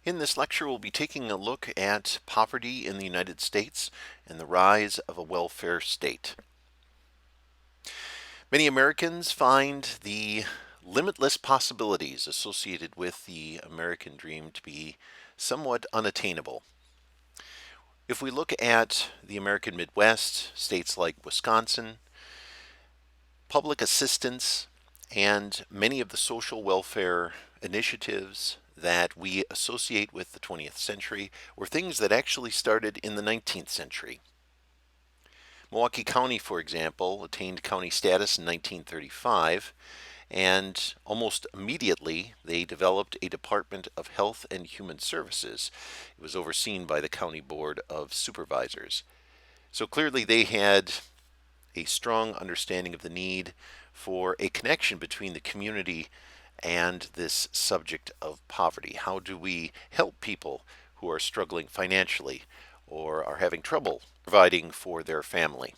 In this lecture, we'll be taking a look at poverty in the United States and the rise of a welfare state. Many Americans find the limitless possibilities associated with the American dream to be somewhat unattainable. If we look at the American Midwest, states like Wisconsin, public assistance and many of the social welfare initiatives that we associate with the 20th century were things that actually started in the 19th century. Milwaukee County, for example, attained county status in 1935, and almost immediately they developed a Department of Health and Human Services. It was overseen by the County Board of Supervisors. So clearly they had a strong understanding of the need for a connection between the community and this subject of poverty. How do we help people who are struggling financially or are having trouble providing for their family?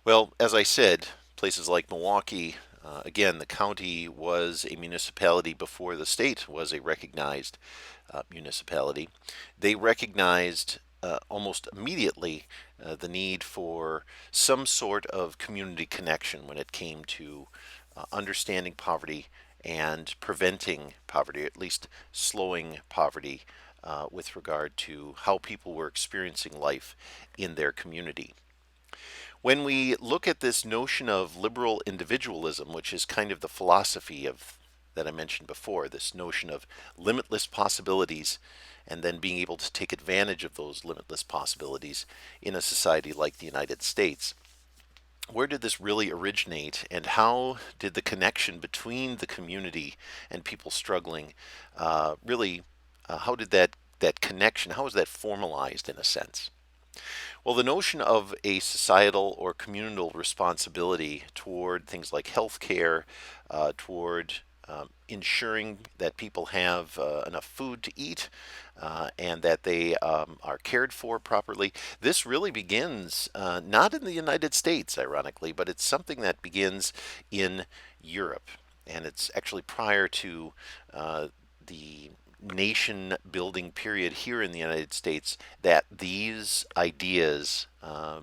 Well, as I said, places like Milwaukee, again, the county was a municipality before the state was a recognized municipality. They recognized almost immediately the need for some sort of community connection when it came to understanding poverty and preventing poverty, at least slowing poverty with regard to how people were experiencing life in their community. When we look at this notion of liberal individualism, which is kind of the philosophy of that I mentioned before, this notion of limitless possibilities and then being able to take advantage of those limitless possibilities in a society like the United States, where did this really originate, and how did the connection between the community and people struggling really, how did that connection, how was that formalized in a sense? Well, the notion of a societal or communal responsibility toward things like healthcare, toward ensuring that people have enough food to eat and that they are cared for properly. This really begins not in the United States, ironically, but it's something that begins in Europe. And it's actually prior to the nation building period here in the United States that these ideas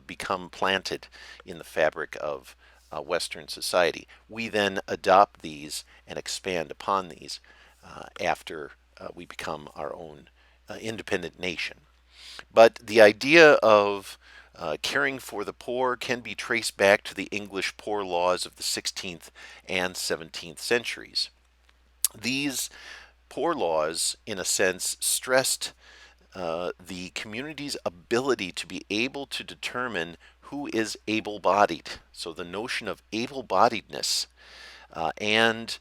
become planted in the fabric of Western society. We then adopt these and expand upon these after we become our own independent nation. But the idea of caring for the poor can be traced back to the English poor laws of the 16th and 17th centuries. These poor laws, in a sense, stressed the community's ability to be able to determine who is able bodied. So the notion of able bodiedness and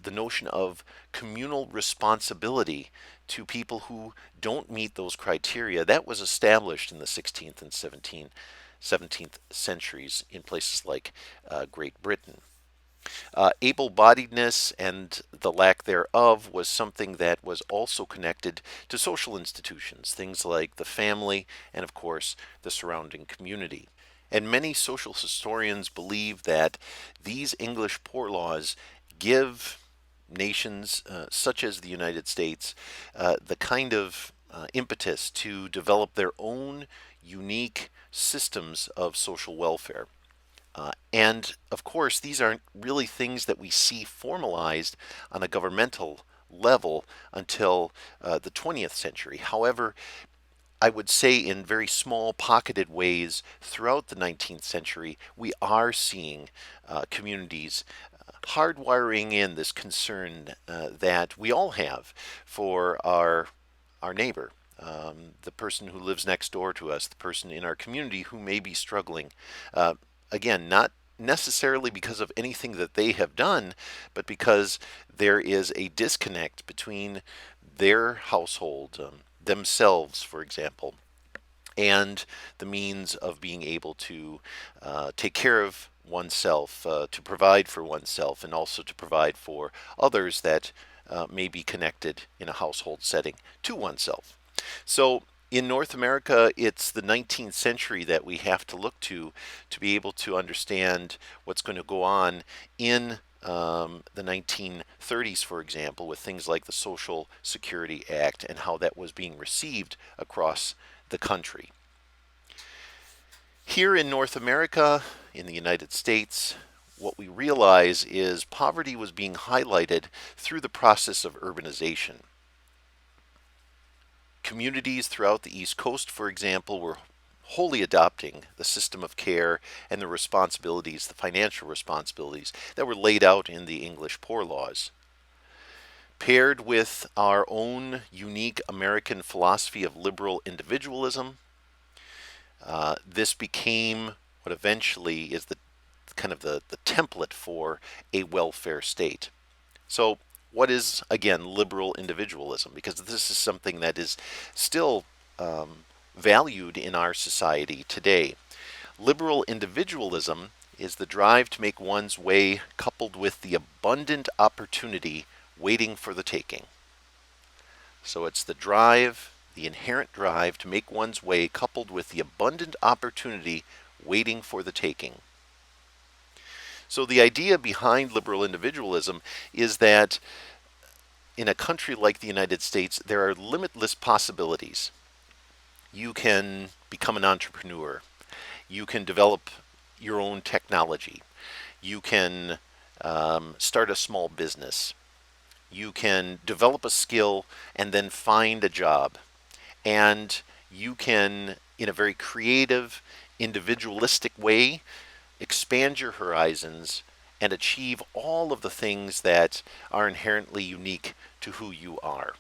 the notion of communal responsibility to people who don't meet those criteria, that was established in the 16th and 17th centuries in places like Great Britain. Able-bodiedness and the lack thereof was something that was also connected to social institutions, things like the family and, of course, the surrounding community. And many social historians believe that these English poor laws give nations such as the United States the kind of impetus to develop their own unique systems of social welfare. And of course, these aren't really things that we see formalized on a governmental level until the 20th century. However, I would say in very small pocketed ways throughout the 19th century, we are seeing communities hardwiring in this concern that we all have for our neighbor. The person who lives next door to us, the person in our community who may be struggling. Uh, Again, not necessarily because of anything that they have done, but because there is a disconnect between their household, themselves, for example, and the means of being able to take care of oneself, to provide for oneself, and also to provide for others that may be connected in a household setting to oneself. So in North America, it's the 19th century that we have to look to be able to understand what's going to go on in the 1930s, for example, with things like the Social Security Act and how that was being received across the country. Here in North America, in the United States, what we realize is poverty was being highlighted through the process of urbanization. Communities throughout the East Coast, for example, were wholly adopting the system of care and the responsibilities, the financial responsibilities that were laid out in the English Poor Laws. Paired with our own unique American philosophy of liberal individualism, this became what eventually is the kind of the template for a welfare state. So, what is, again, liberal individualism? Because this is something that is still valued in our society today. Liberal individualism is the drive to make one's way coupled with the abundant opportunity waiting for the taking. So it's the drive, the inherent drive to make one's way coupled with the abundant opportunity waiting for the taking. So the idea behind liberal individualism is that in a country like the United States, there are limitless possibilities. You can become an entrepreneur. You can develop your own technology. You can start a small business. You can develop a skill and then find a job. And you can, in a very creative, individualistic way, expand your horizons and achieve all of the things that are inherently unique to who you are.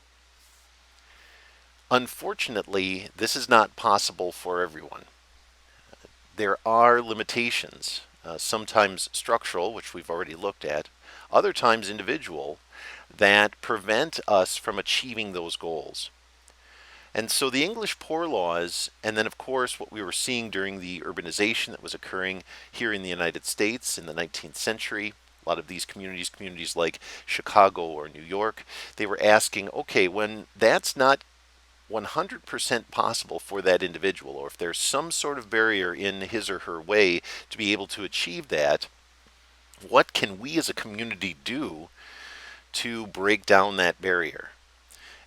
Unfortunately, this is not possible for everyone. There are limitations, sometimes structural, which we've already looked at, other times individual, that prevent us from achieving those goals. And so the English Poor Laws, and then of course what we were seeing during the urbanization that was occurring here in the United States in the 19th century, a lot of these communities like Chicago or New York, they were asking, okay, when that's not 100% possible for that individual, or if there's some sort of barrier in his or her way to be able to achieve that, what can we as a community do to break down that barrier?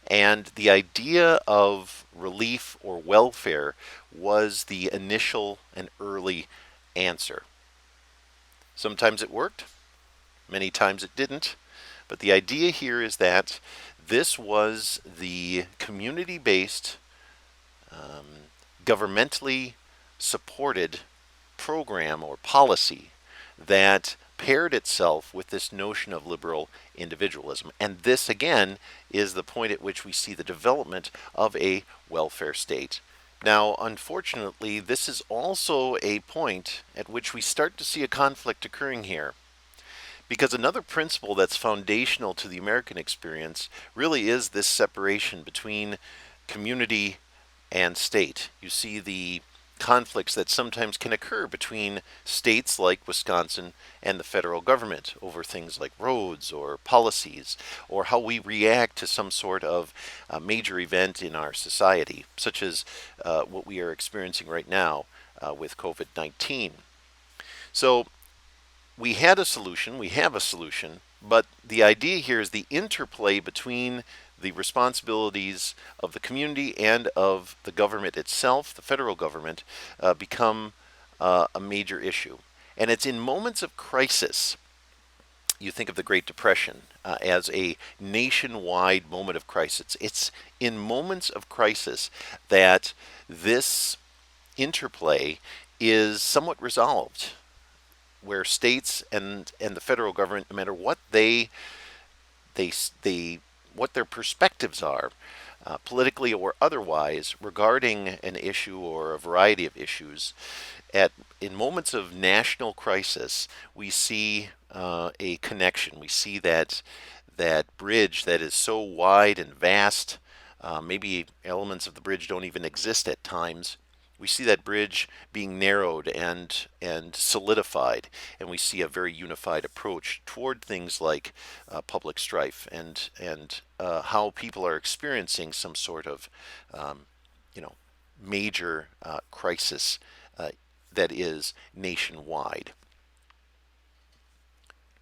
And the idea of relief or welfare was the initial and early answer. Sometimes it worked, many times it didn't, but the idea here is that this was the community-based, governmentally supported program or policy that paired itself with this notion of liberal individualism. And this, again, is the point at which we see the development of a welfare state. Now, unfortunately, this is also a point at which we start to see a conflict occurring here. Because another principle that's foundational to the American experience really is this separation between community and state. You see the conflicts that sometimes can occur between states like Wisconsin and the federal government over things like roads or policies or how we react to some sort of major event in our society, such as what we are experiencing right now with COVID-19. So we had a solution, we have a solution, but the idea here is the interplay between the responsibilities of the community and of the government itself, the federal government, become a major issue. And it's in moments of crisis. You think of the Great Depression as a nationwide moment of crisis. It's in moments of crisis that this interplay is somewhat resolved, where states and the federal government, no matter what what their perspectives are, politically or otherwise, regarding an issue or a variety of issues, in moments of national crisis, we see a connection. We see that bridge that is so wide and vast. Maybe elements of the bridge don't even exist at times. We see that bridge being narrowed and solidified, and we see a very unified approach toward things like public strife and how people are experiencing some sort of you know major crisis that is nationwide.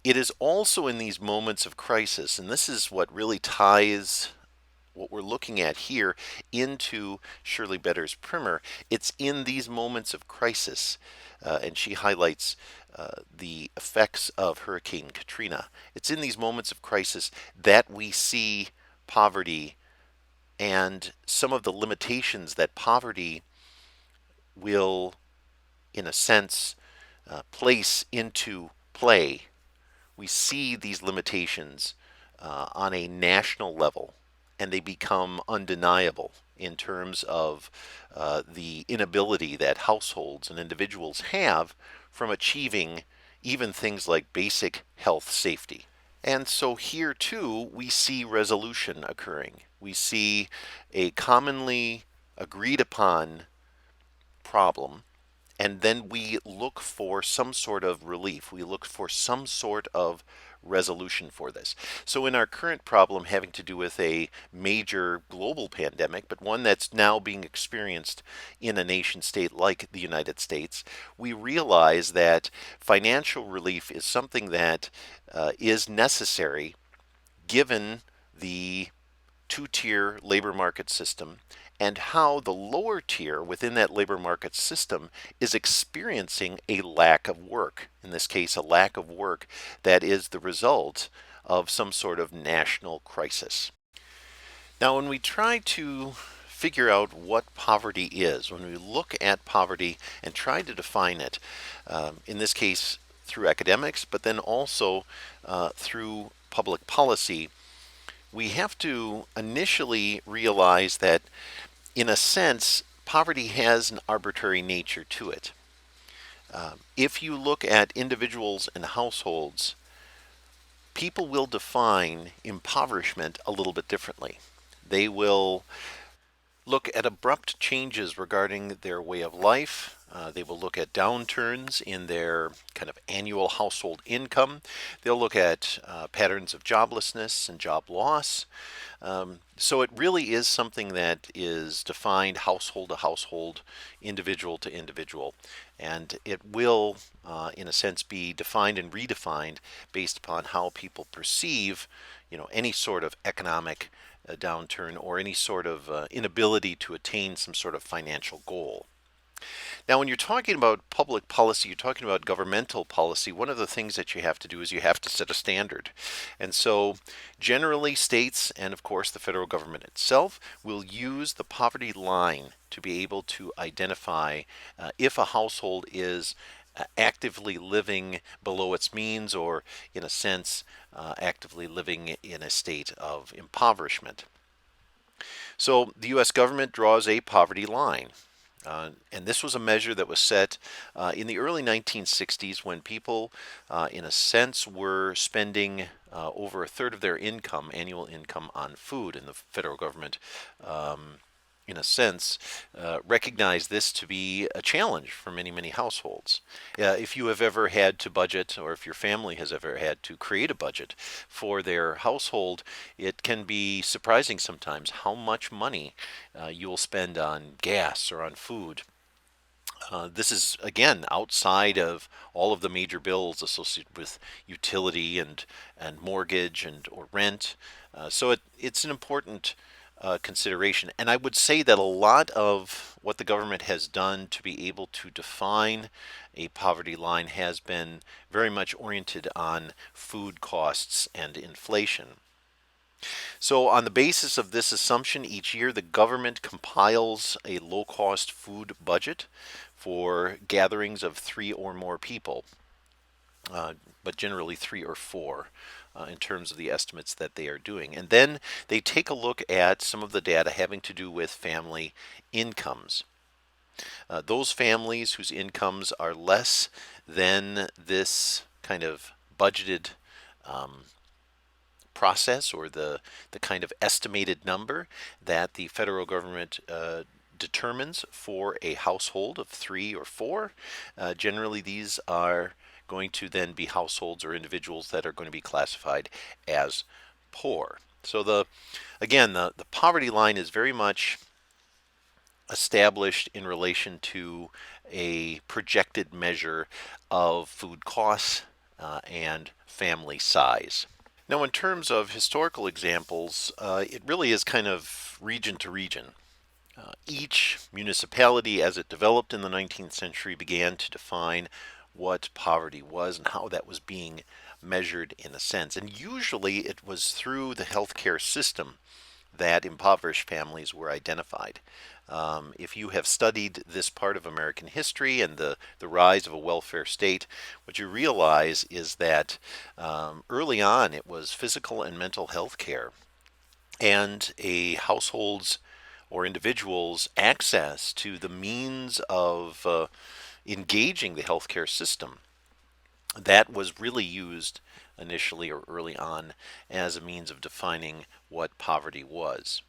It is also in these moments of crisis, and this is what really ties what we're looking at here into Shirley Better's primer. It's in these moments of crisis, and she highlights the effects of Hurricane Katrina. It's in these moments of crisis that we see poverty and some of the limitations that poverty will, in a sense, place into play. We see these limitations on a national level, and they become undeniable in terms of the inability that households and individuals have from achieving even things like basic health safety. And so here too, we see resolution occurring. We see a commonly agreed upon problem, and then we look for some sort of relief. We look for some sort of resolution for this. So, in our current problem having to do with a major global pandemic, but one that's now being experienced in a nation state like the United States, we realize that financial relief is something that is necessary given the two-tier labor market system and how the lower tier within that labor market system is experiencing a lack of work. In this case, a lack of work that is the result of some sort of national crisis. Now, when we try to figure out what poverty is, when we look at poverty and try to define it, in this case through academics, but then also through public policy, we have to initially realize that, in a sense, poverty has an arbitrary nature to it. If you look at individuals and households, people will define impoverishment a little bit differently. They will look at abrupt changes regarding their way of life. They will look at downturns in their kind of annual household income. They'll look at patterns of joblessness and job loss. So it really is something that is defined household to household, individual to individual. And it will, in a sense, be defined and redefined based upon how people perceive, any sort of economic downturn or any sort of inability to attain some sort of financial goal. Now, when you're talking about public policy, you're talking about governmental policy, one of the things that you have to do is you have to set a standard. And so, generally, states and, of course, the federal government itself will use the poverty line to be able to identify if a household is actively living below its means or, in a sense, actively living in a state of impoverishment. So the U.S. government draws a poverty line. And this was a measure that was set in the early 1960s when people, in a sense, were spending over a third of their income, annual income, on food. And the federal government, in a sense, recognized this to be a challenge for many, many households. If you have ever had to budget, or if your family has ever had to create a budget for their household, it can be surprising sometimes how much money you will spend on gas or on food. This is again outside of all of the major bills associated with utility and mortgage and or rent. So it's an important consideration. And I would say that a lot of what the government has done to be able to define a poverty line has been very much oriented on food costs and inflation. So, on the basis of this assumption, each year the government compiles a low cost food budget for gatherings of three or more people, but generally three or four. In terms of the estimates that they are doing. And then they take a look at some of the data having to do with family incomes. Those families whose incomes are less than this kind of budgeted process or the kind of estimated number that the federal government determines for a household of three or four. Generally, these are going to then be households or individuals that are going to be classified as poor. So the poverty line is very much established in relation to a projected measure of food costs and family size. Now, in terms of historical examples, it really is kind of region to region. Each municipality, as it developed in the 19th century, began to define what poverty was and how that was being measured in a sense. And usually it was through the healthcare system that impoverished families were identified. If you have studied this part of American history and the rise of a welfare state, what you realize is that early on it was physical and mental health care and a household's or individuals' access to the means of engaging the healthcare system. That was really used initially or early on as a means of defining what poverty was.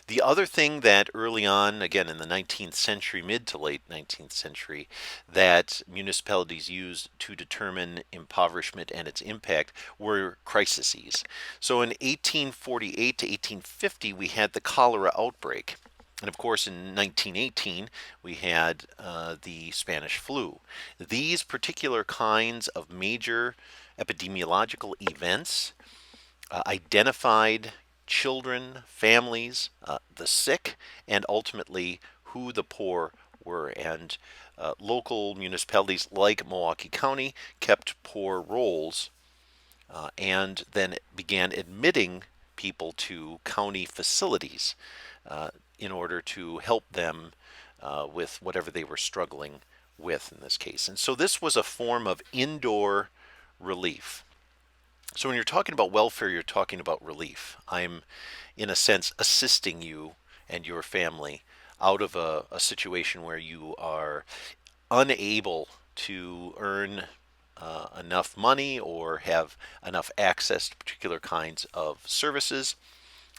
The other thing that early on, again in the 19th century, mid to late 19th century, that municipalities used to determine impoverishment and its impact were crises. So in 1848 to 1850, we had the cholera outbreak. And of course, in 1918, we had the Spanish flu. These particular kinds of major epidemiological events identified children, families, the sick, and ultimately who the poor were. And local municipalities like Milwaukee County kept poor rolls and then began admitting people to county facilities in order to help them with whatever they were struggling with in this case. And so this was a form of indoor relief. So when you're talking about welfare, you're talking about relief. I'm, in a sense, assisting you and your family out of a situation where you are unable to earn enough money or have enough access to particular kinds of services.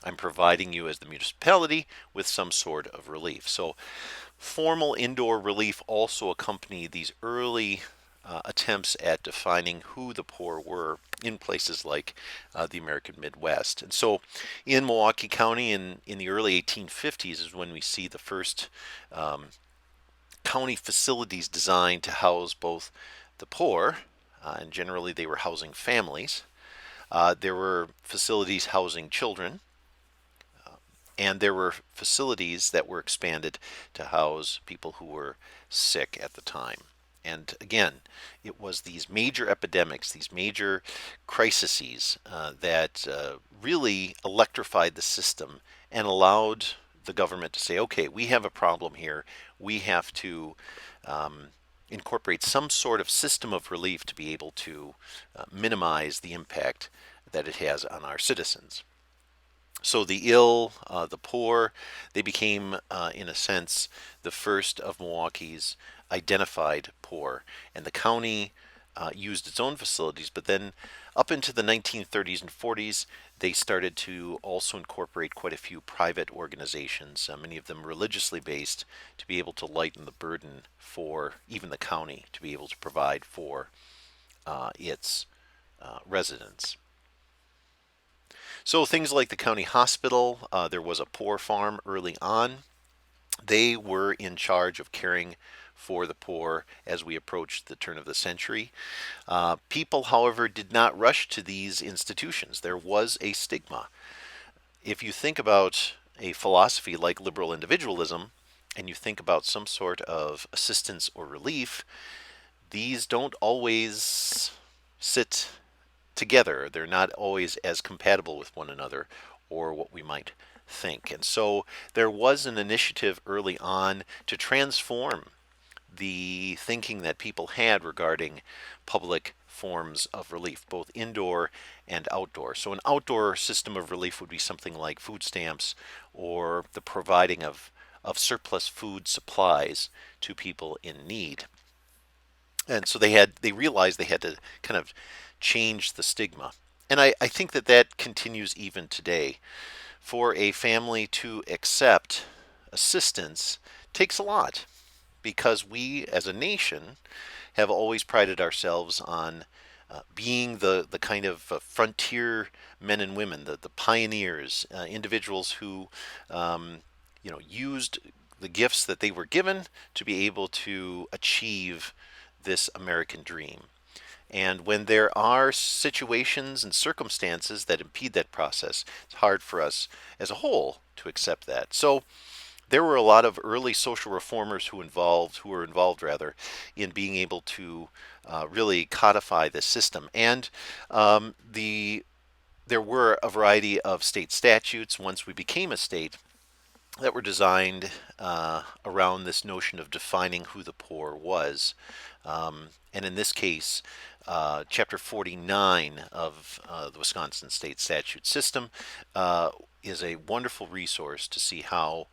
I'm providing you as the municipality with some sort of relief. So formal indoor relief also accompanied these early attempts at defining who the poor were in places like the American Midwest. And so in Milwaukee County in the early 1850s is when we see the first county facilities designed to house both the poor, and generally they were housing families. There were facilities housing children, and there were facilities that were expanded to house people who were sick at the time. And again, it was these major epidemics, these major crises that really electrified the system and allowed the government to say, okay, we have a problem here. We have to incorporate some sort of system of relief to be able to minimize the impact that it has on our citizens. So the ill, the poor, they became, in a sense, the first of Milwaukee's identified poor. And the county used its own facilities, but then up into the 1930s and 40s, they started to also incorporate quite a few private organizations, many of them religiously based, to be able to lighten the burden for even the county to be able to provide for its residents. So things like the county hospital, there was a poor farm early on. They were in charge of caring for the poor as we approached the turn of the century. People, however, did not rush to these institutions. There was a stigma. If you think about a philosophy like liberal individualism, and you think about some sort of assistance or relief, these don't always sit together. They're not always as compatible with one another or what we might think. And so there was an initiative early on to transform the thinking that people had regarding public forms of relief, both indoor and outdoor. So an outdoor system of relief would be something like food stamps or the providing of surplus food supplies to people in need. And so they realized they had to kind of change the stigma. And I think that that continues even today. For a family to accept assistance takes a lot because we as a nation have always prided ourselves on being the kind of frontier men and women, the pioneers, individuals who used the gifts that they were given to be able to achieve this American dream. And when there are situations and circumstances that impede that process, it's hard for us as a whole to accept that. So there were a lot of early social reformers who were involved rather, in being able to really codify this system. And there were a variety of state statutes once we became a state that were designed around this notion of defining who the poor was. And in this case, Chapter 49 of the Wisconsin State Statute System is a wonderful resource to see how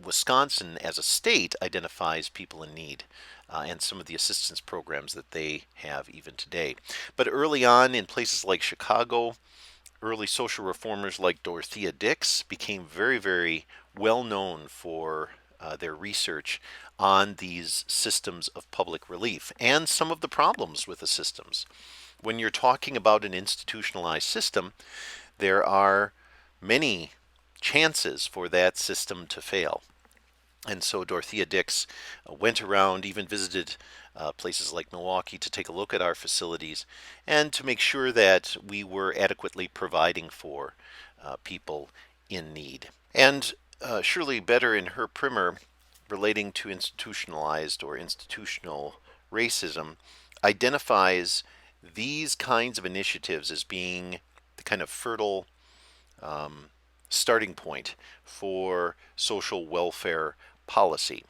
Wisconsin as a state identifies people in need. And some of the assistance programs that they have even today. But early on in places like Chicago, early social reformers like Dorothea Dix became very, very well known for their research on these systems of public relief and some of the problems with the systems. When you're talking about an institutionalized system, there are many chances for that system to fail. And so Dorothea Dix went around, even visited places like Milwaukee to take a look at our facilities and to make sure that we were adequately providing for people in need. And Shirley Better, in her primer relating to institutionalized or institutional racism, identifies these kinds of initiatives as being the kind of fertile starting point for social welfare policy.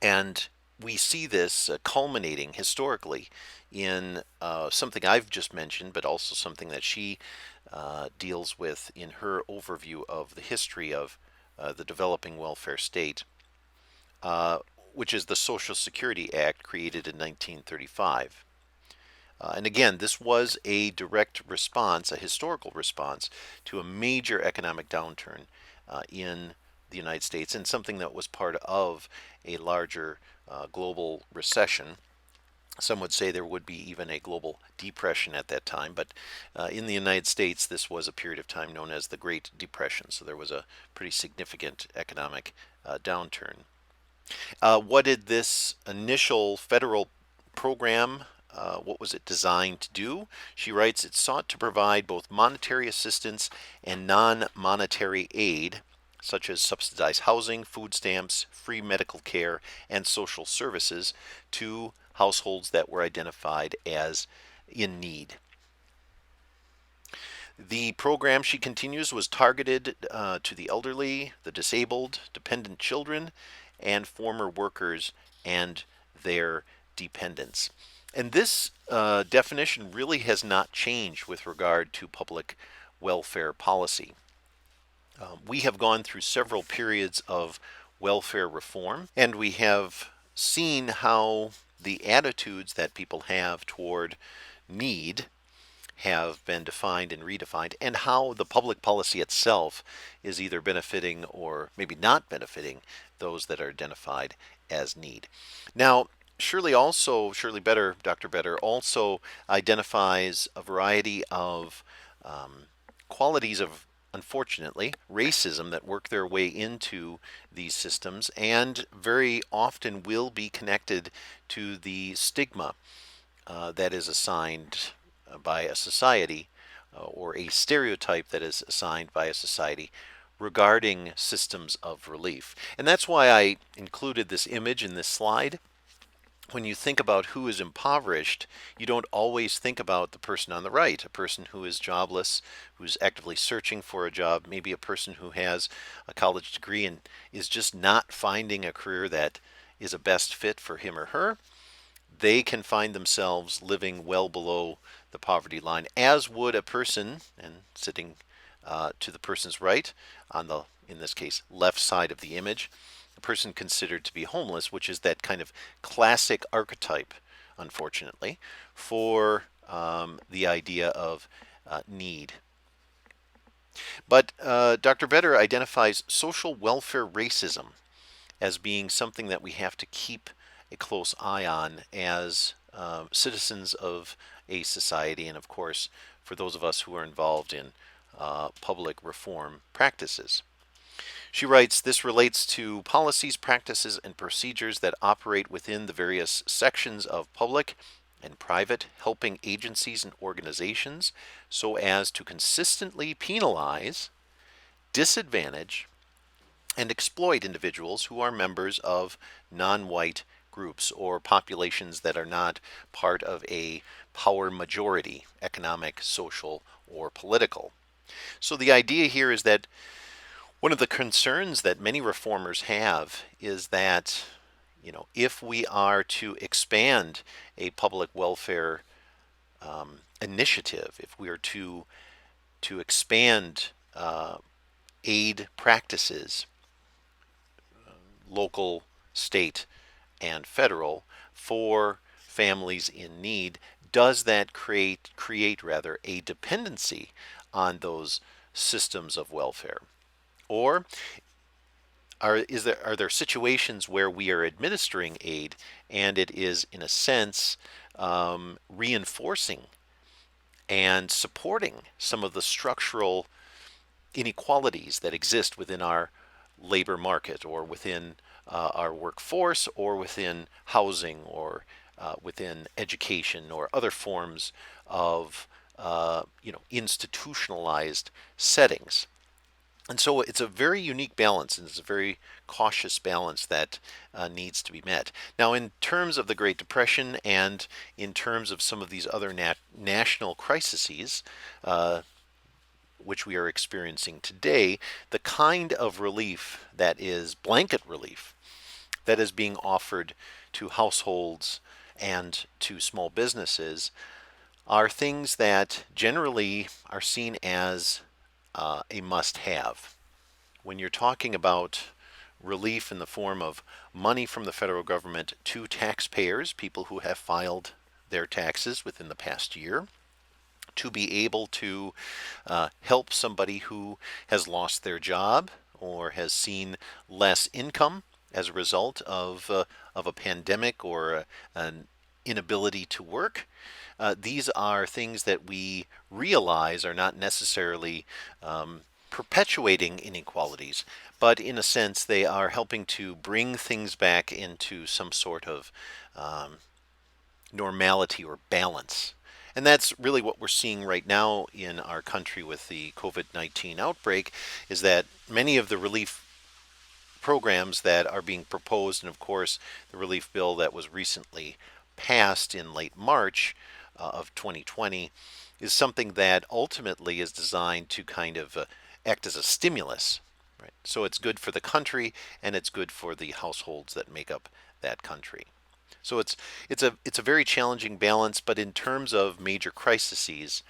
And we see this culminating historically in something I've just mentioned, but also something that she deals with in her overview of the history of the developing welfare state, which is the Social Security Act created in 1935. And again, this was a direct response, a historical response to a major economic downturn in the United States, and something that was part of a larger global recession. Some would say there would be even a global depression at that time, but in the United States, this was a period of time known as the Great Depression. So there was a pretty significant economic downturn. What did this initial federal program, what was it designed to do? She writes, it sought to provide both monetary assistance and non-monetary aid, such as subsidized housing, food stamps, free medical care, and social services to households that were identified as in need. The program, she continues, was targeted to the elderly, the disabled, dependent children, and former workers and their dependents. And this definition really has not changed with regard to public welfare policy. We have gone through several periods of welfare reform, and we have seen how the attitudes that people have toward need have been defined and redefined, and how the public policy itself is either benefiting or maybe not benefiting those that are identified as need. Now, Shirley Better, Dr. Better, also identifies a variety of qualities of, unfortunately, racism that work their way into these systems and very often will be connected to the stigma that is assigned by a society or a stereotype that is assigned by a society regarding systems of relief. And that's why I included this image in this slide. When you think about who is impoverished, you don't always think about the person on the right, a person who is jobless, who's actively searching for a job, maybe a person who has a college degree and is just not finding a career that is a best fit for him or her. They can find themselves living well below the poverty line, as would a person, and sitting to the person's right, on the, in this case, left side of the image, a person considered to be homeless, which is that kind of classic archetype, unfortunately, for the idea of need. But Dr. Better identifies social welfare racism as being something that we have to keep a close eye on as citizens of a society, and of course for those of us who are involved in public reform practices. She writes, this relates to policies, practices, and procedures that operate within the various sections of public and private helping agencies and organizations so as to consistently penalize, disadvantage, and exploit individuals who are members of non-white groups or populations that are not part of a power majority, economic, social, or political. So the idea here is that one of the concerns that many reformers have is that, if we are to expand a public welfare initiative, if we are to expand aid practices, local, state, and federal, for families in need, does that create rather a dependency on those systems of welfare? Or are there situations where we are administering aid and it is in a sense reinforcing and supporting some of the structural inequalities that exist within our labor market or within our workforce or within housing or within education or other forms of institutionalized settings? And so it's a very unique balance, and it's a very cautious balance that needs to be met. Now, in terms of the Great Depression and in terms of some of these other national crises, which we are experiencing today, the kind of relief that is blanket relief that is being offered to households and to small businesses are things that generally are seen as a must have. When you're talking about relief in the form of money from the federal government to taxpayers, people who have filed their taxes within the past year, to be able to help somebody who has lost their job or has seen less income as a result of a pandemic or an inability to work. These are things that we realize are not necessarily perpetuating inequalities, but in a sense they are helping to bring things back into some sort of normality or balance. And that's really what we're seeing right now in our country with the COVID-19 outbreak, is that many of the relief programs that are being proposed, and of course the relief bill that was recently passed in late March of 2020, is something that ultimately is designed to kind of act as a stimulus. Right? So it's good for the country and it's good for the households that make up that country. So it's a very challenging balance, but in terms of major crises,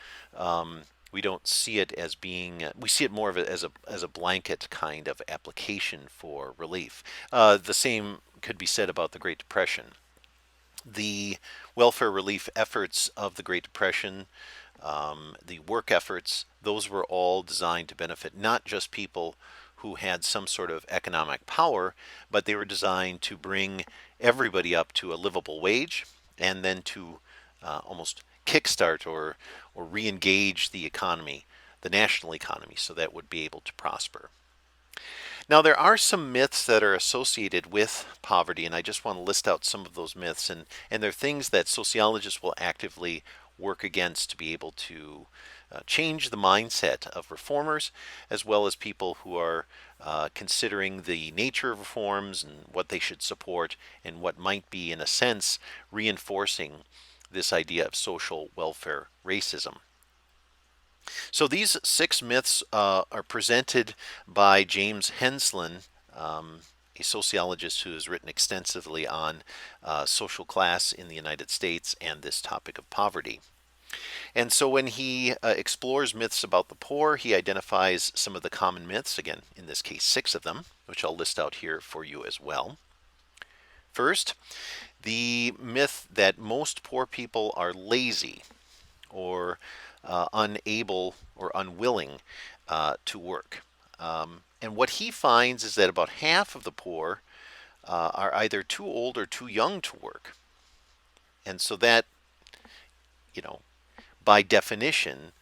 we don't see it as being. We see it more of as a blanket kind of application for relief. The same could be said about the Great Depression. The welfare relief efforts of the Great Depression, the work efforts, those were all designed to benefit not just people who had some sort of economic power, but they were designed to bring everybody up to a livable wage and then to almost kickstart or re-engage the economy, the national economy, so that would be able to prosper. Now, there are some myths that are associated with poverty, and I just want to list out some of those myths, and they're things that sociologists will actively work against to be able to change the mindset of reformers, as well as people who are considering the nature of reforms and what they should support, and what might be, in a sense, reinforcing this idea of social welfare racism. So these 6 myths are presented by James Henslin, a sociologist who has written extensively on social class in the United States and this topic of poverty. And so when he explores myths about the poor, he identifies some of the common myths, again, in this case, 6 of them, which I'll list out here for you as well. First, the myth that most poor people are lazy or unable or unwilling to work. And what he finds is that about half of the poor are either too old or too young to work. And so that, you know, by definition,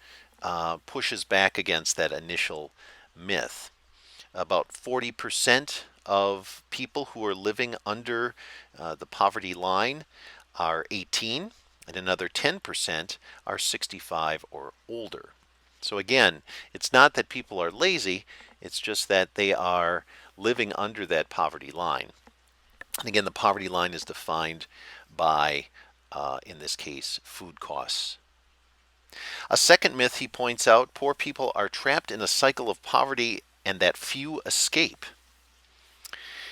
pushes back against that initial myth. About 40% of people who are living under the poverty line are 18, and another 10% are 65 or older. So again, it's not that people are lazy, it's just that they are living under that poverty line. And again, the poverty line is defined by, in this case, food costs. A second myth he points out: poor people are trapped in a cycle of poverty and that few escape.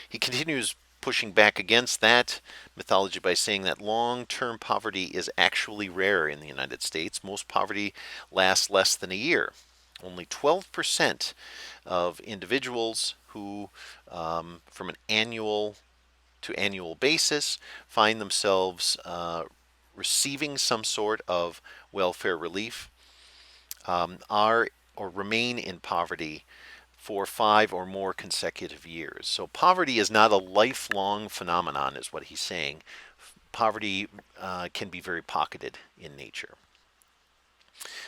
He continues pushing back against that mythology by saying that long-term poverty is actually rare in the United States. Most poverty lasts less than a year. Only 12% of individuals who, from an annual to annual basis, find themselves receiving some sort of welfare relief, are or remain in poverty for 5 or more consecutive years. So poverty is not a lifelong phenomenon, is what he's saying. Poverty can be very pocketed in nature.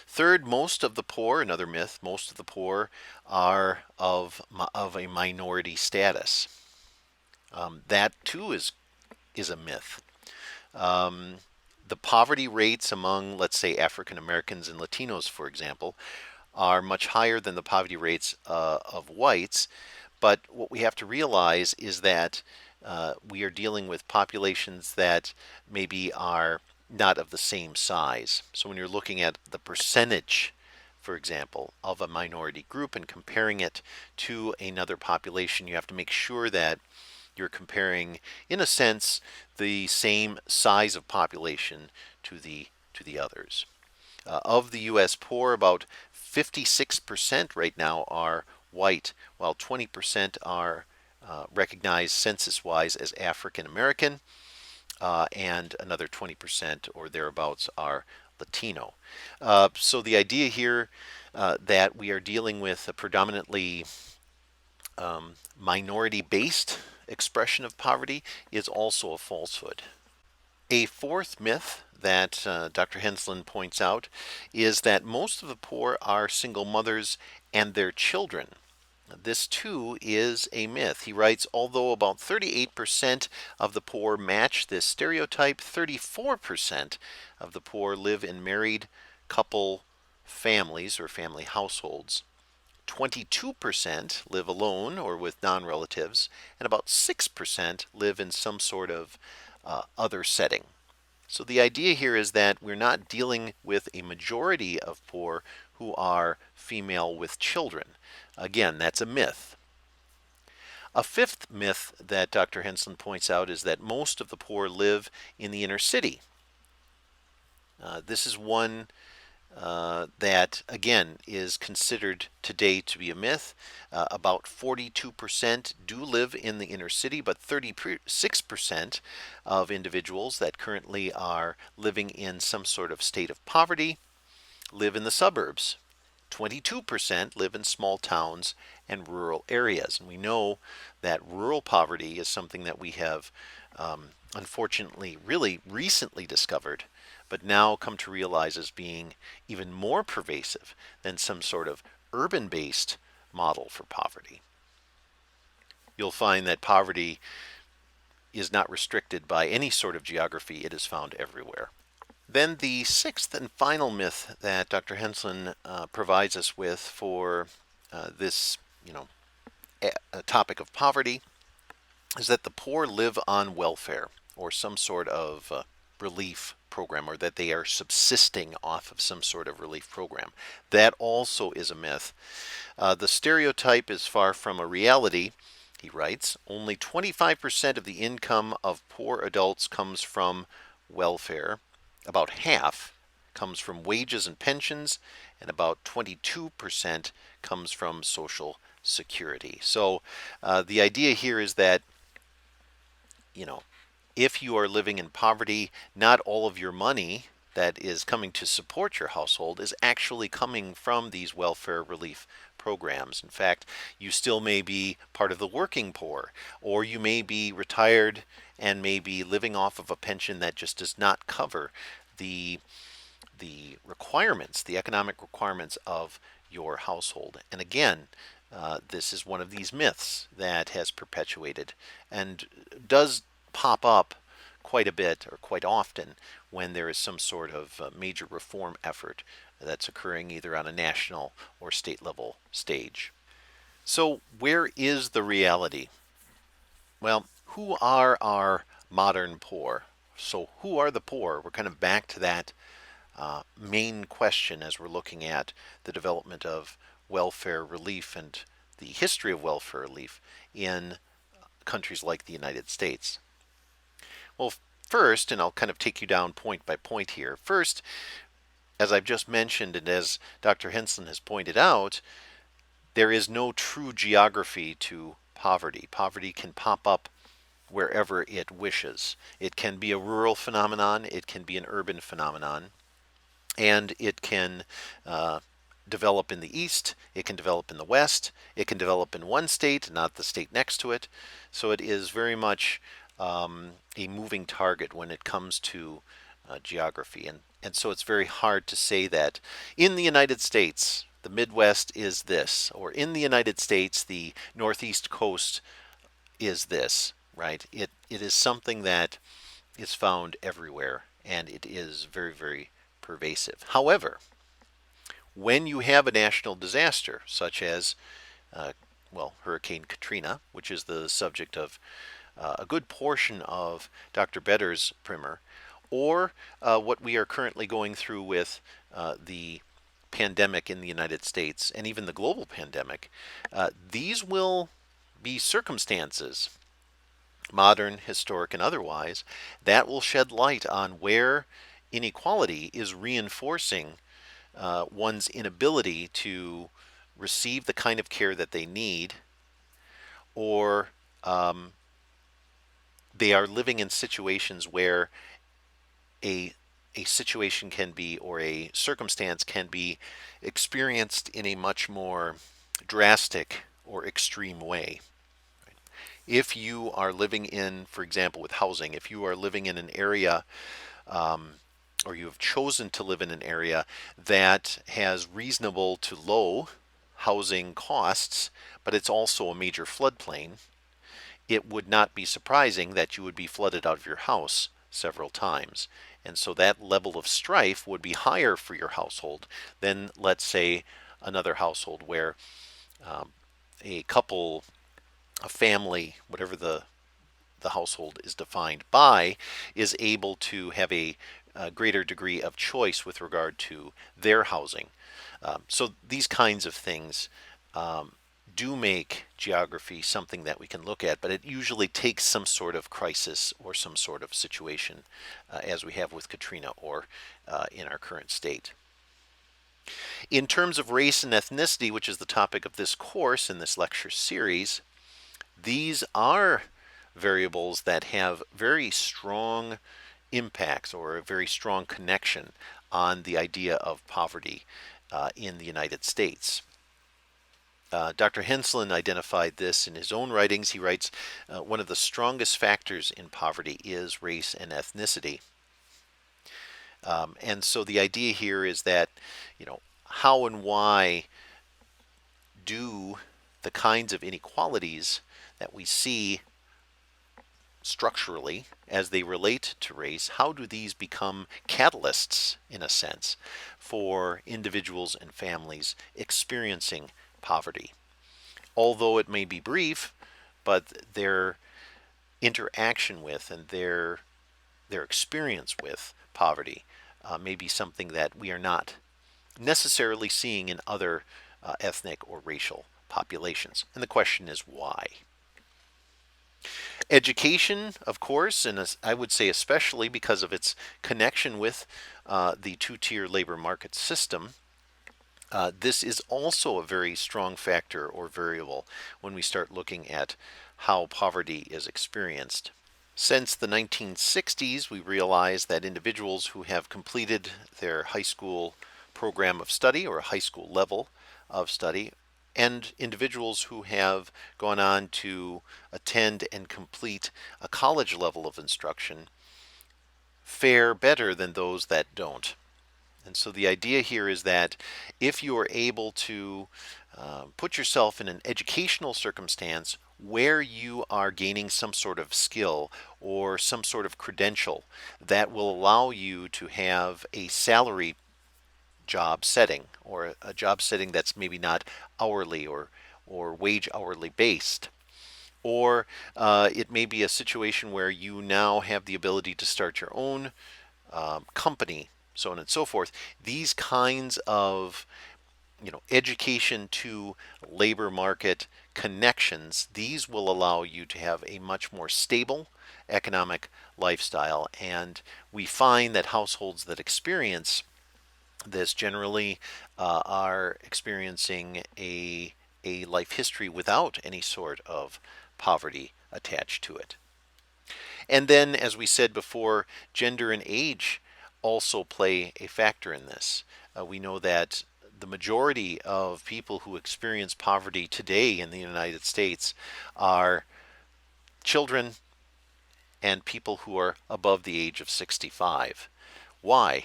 Third, most of the poor, another myth, most of the poor are of a minority status. That too is a myth. The poverty rates among, let's say, African Americans and Latinos, for example, are much higher than the poverty rates of whites. But what we have to realize is that we are dealing with populations that maybe are not of the same size. So when you're looking at the percentage, for example, of a minority group and comparing it to another population, you have to make sure that you're comparing, in a sense, the same size of population to the others. Of the U.S. poor, about 56% right now are white, while 20% are recognized census-wise as African American, and another 20% or thereabouts are Latino. So the idea here that we are dealing with a predominantly minority-based expression of poverty is also a falsehood. A fourth myth that Dr. Henslin points out is that most of the poor are single mothers and their children. This too is a myth. He writes, although about 38% of the poor match this stereotype, 34% of the poor live in married couple families or family households. 22% live alone or with non-relatives, and about 6% live in some sort of other setting. So the idea here is that we're not dealing with a majority of poor who are female with children. Again, that's a myth. A fifth myth that Dr. Henslin points out is that most of the poor live in the inner city. This is one that, again, is considered today to be a myth. About 42% do live in the inner city, but 36% of individuals that currently are living in some sort of state of poverty live in the suburbs. 22% live in small towns and rural areas. And we know that rural poverty is something that we have unfortunately really recently discovered, but now come to realize as being even more pervasive than some sort of urban-based model for poverty. You'll find that poverty is not restricted by any sort of geography. It is found everywhere. Then the sixth and final myth that Dr. Henslin provides us with for this, topic of poverty is that the poor live on welfare or some sort of relief program, or that they are subsisting off of some sort of relief program. That also is a myth. The stereotype is far from a reality. He writes, only 25% of the income of poor adults comes from welfare. About half comes from wages and pensions, and about 22% comes from Social Security. So the idea here is that, if you are living in poverty, not all of your money that is coming to support your household is actually coming from these welfare relief programs. In fact, you still may be part of the working poor, or you may be retired and may be living off of a pension that just does not cover the requirements, the economic requirements of your household. And again, this is one of these myths that has perpetuated and does pop up quite a bit or quite often when there is some sort of major reform effort that's occurring either on a national or state level stage. So, where is the reality? Well, who are our modern poor? So, who are the poor? We're kind of back to that main question as we're looking at the development of welfare relief and the history of welfare relief in countries like the United States. Well, first, and I'll kind of take you down point by point here. First, as I've just mentioned, and as Dr. Henson has pointed out, there is no true geography to poverty. Poverty can pop up wherever it wishes. It can be a rural phenomenon, it can be an urban phenomenon, and it can develop in the east, it can develop in the west, it can develop in one state, not the state next to it. So it is very much a moving target when it comes to geography. And so it's very hard to say that in the United States, the Midwest is this, or in the United States, the Northeast coast is this, right? It is something that is found everywhere, and it is very, very pervasive. However, when you have a national disaster, such as, Hurricane Katrina, which is the subject of a good portion of Dr. Better's primer, or what we are currently going through with the pandemic in the United States and even the global pandemic, these will be circumstances, modern, historic, and otherwise, that will shed light on where inequality is reinforcing one's inability to receive the kind of care that they need, or they are living in situations where a a situation can be, or a circumstance can be experienced in a much more drastic or extreme way. If you are living in, for example, with housing, if you are living in an area, or you have chosen to live in an area that has reasonable to low housing costs, but it's also a major floodplain, it would not be surprising that you would be flooded out of your house several times. And so that level of strife would be higher for your household than, let's say, another household where a couple, a family, whatever the household is defined by, is able to have a greater degree of choice with regard to their housing. So these kinds of things do make geography something that we can look at, but it usually takes some sort of crisis or some sort of situation, as we have with Katrina or in our current state. In terms of race and ethnicity, which is the topic of this course in this lecture series, these are variables that have very strong impacts or a very strong connection on the idea of poverty in the United States. Dr. Henslin identified this in his own writings. He writes, one of the strongest factors in poverty is race and ethnicity. And so the idea here is that, how and why do the kinds of inequalities that we see structurally as they relate to race, how do these become catalysts, in a sense, for individuals and families experiencing poverty? Although it may be brief, but their interaction with and their experience with poverty may be something that we are not necessarily seeing in other ethnic or racial populations. And the question is why? Education, of course, and I would say especially because of its connection with the two-tier labor market system, this is also a very strong factor or variable when we start looking at how poverty is experienced. Since the 1960s, we realize that individuals who have completed their high school program of study or a high school level of study, and individuals who have gone on to attend and complete a college level of instruction fare better than those that don't. And so the idea here is that if you are able to put yourself in an educational circumstance where you are gaining some sort of skill or some sort of credential that will allow you to have a salary job setting, or a job setting that's maybe not hourly or wage hourly based. Or it may be a situation where you now have the ability to start your own company, so on and so forth. These kinds of education to labor market connections, these will allow you to have a much more stable economic lifestyle. And we find that households that experience this generally are experiencing a life history without any sort of poverty attached to it. And then, as we said before, gender and age also play a factor in this. We know that the majority of people who experience poverty today in the United States are children and people who are above the age of 65. Why?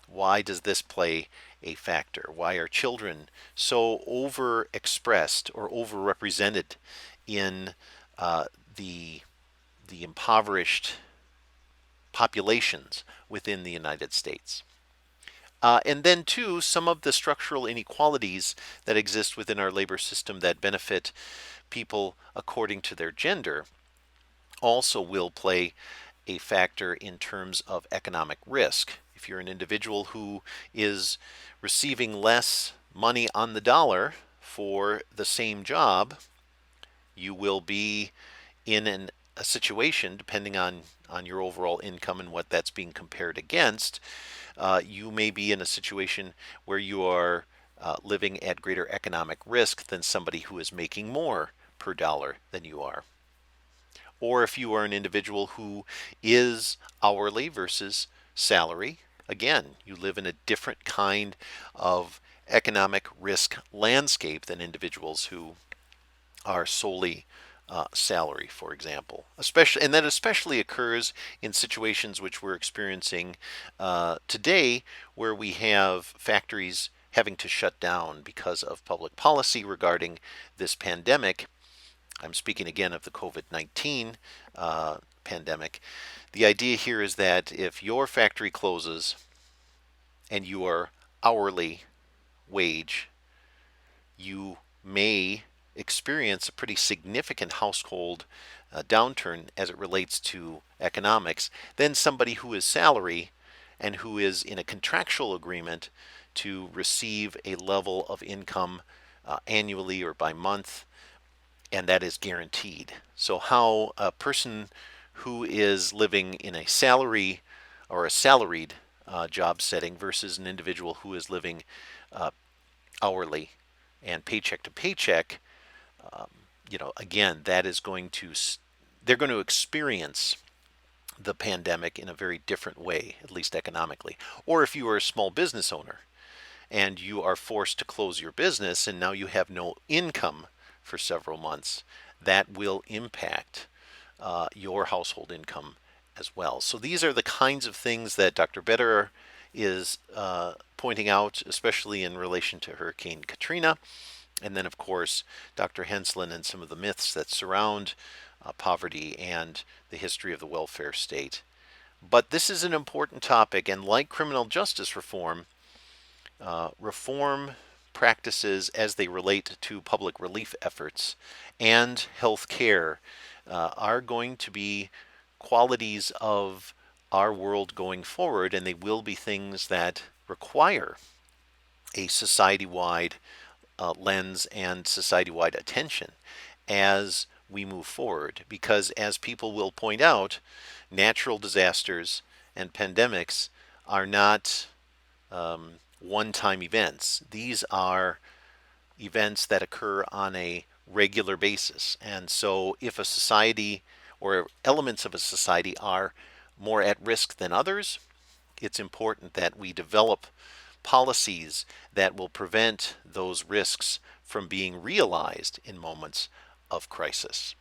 Why does this play a factor? Why are children so overexpressed or overrepresented in the impoverished populations within the United States? And then, too, some of the structural inequalities that exist within our labor system that benefit people according to their gender also will play a factor in terms of economic risk. If you're an individual who is receiving less money on the dollar for the same job, you will be in a situation, depending on your overall income and what that's being compared against, you may be in a situation where you are living at greater economic risk than somebody who is making more per dollar than you are. Or if you are an individual who is hourly versus salary, again, you live in a different kind of economic risk landscape than individuals who are solely salary, for example. Especially, and that especially occurs in situations which we're experiencing today, where we have factories having to shut down because of public policy regarding this pandemic. I'm speaking again of the COVID-19 pandemic. The idea here is that if your factory closes and you are hourly wage, you may experience a pretty significant household downturn as it relates to economics than somebody who is salary and who is in a contractual agreement to receive a level of income annually or by month, and that is guaranteed. So how a person who is living in a salary or a salaried job setting versus an individual who is living hourly and paycheck to paycheck, again, that is going to, they're going to experience the pandemic in a very different way, at least economically. Or if you are a small business owner and you are forced to close your business and now you have no income for several months, that will impact your household income as well. So these are the kinds of things that Dr. Betterer is pointing out, especially in relation to Hurricane Katrina. And then, of course, Dr. Henslin and some of the myths that surround poverty and the history of the welfare state. But this is an important topic, and like criminal justice reform, reform practices as they relate to public relief efforts and health care are going to be qualities of our world going forward, and they will be things that require a society-wide lens and society-wide attention as we move forward. Because as people will point out, natural disasters and pandemics are not one-time events. These are events that occur on a regular basis. And so if a society or elements of a society are more at risk than others, it's important that we develop policies that will prevent those risks from being realized in moments of crisis.